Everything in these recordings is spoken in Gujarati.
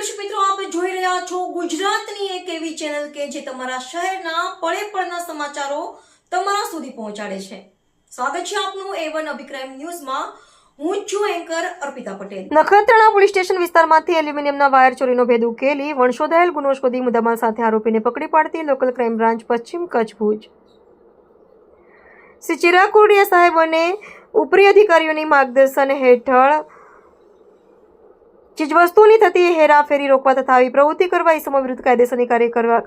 દર્શક મિત્રો, આપ જોઈ રહ્યા છો ગુજરાતની એક એવી ચેનલ કે જે તમારા શહેરના પળે પળના સમાચારો તમારા સુધી પહોંચાડે છે. સ્વાગત છે આપનું A1 અભિક્રાઇમ ન્યૂઝમાં. હું છું anchor Arpita Patel. Nakhatrana police station વિસ્તારમાંથી એલ્યુમિનિયમના વાયર ચોરીનો ભેદ ઉકેલી વંશોધાયેલ ગુનો શોધી મુદ્દામાલ સાથે આરોપીને પકડી પાડતી લોકલ ક્રાઇમ બ્રાન્ચ પશ્ચિમ કચ્છ ભુજ. શ્રી ચિરાગ કોડિયા સાહેબોને ઉપરી અધિકારીઓની માર્ગદર્શન હેઠળ ચીજવસ્તુની થતી હેરાફેરી રોકવા તથા આવી પ્રવૃત્તિ કરવા ઇસમો વિરુદ્ધ કાયદેસરની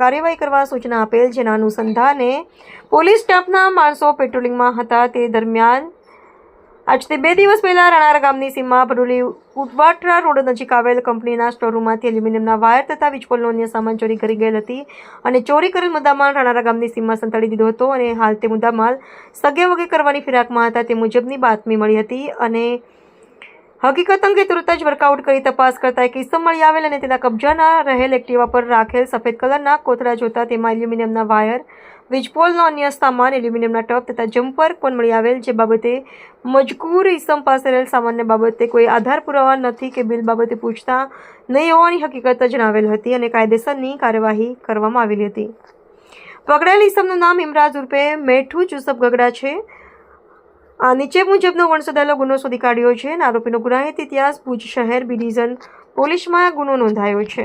કાર્યવાહી કરવા સૂચના આપેલ, જેના અનુસંધાને પોલીસ સ્ટાફના માણસો પેટ્રોલિંગમાં હતા. તે દરમિયાન આજથી 2 દિવસ પહેલા રાણારા ગામની સીમા ભરૂલી ઉટવાટરા રોડ નજીક આવેલ કંપનીના સ્ટોરરૂમમાંથી એલ્યુમિનિયમના વાયર તથા વીજપોલનો અન્ય સામાન ચોરી કરી ગયેલ હતી અને ચોરી કરેલ મુદ્દામાલ રાણારા ગામની સીમમાં સંતાડી દીધો હતો અને હાલ તે મુદ્દામાલ સગે વગે કરવાની ફિરાકમાં હતા. તે મુજબની બાતમી મળી હતી અને હકીકત અંગે તુરંત જ વર્કઆઉટ કરી તપાસ કરતા એક કિસ્સો મળી આવેલ અને તેના કબજાના રહેલ એક્ટિવા પર રાખેલ સફેદ કલરના કોથળા જોતા તેમાં એલ્યુમિનિયમના વાયર, વીજપોલનો અન્ય સામાન, એલ્યુમિનિયમના ટપ તથા જમ્પર પણ મળી આવેલ, જે બાબતે મજકૂર ઇસમ પાસે રહેલ સામાન્ય બાબતે કોઈ આધાર પુરાવા નથી કે બિલ બાબતે પૂછતા નહીં હોવાની હકીકત જણાવેલ હતી અને કાયદેસરની કાર્યવાહી કરવામાં આવેલી હતી. પકડાયેલ ઇસમનું નામ ઇમરાજ ઉર્ફે મેઠુ જુસફ ગગડા છે. આ નીચે મુજબનો વંશોધાયેલો ગુનો શોધી કાઢ્યો છે અને આરોપીનો ગુનાહિત ઇતિહાસ ભુજ શહેર બી ડિવિઝન પોલીસમાં ગુનો નોંધાયો છે.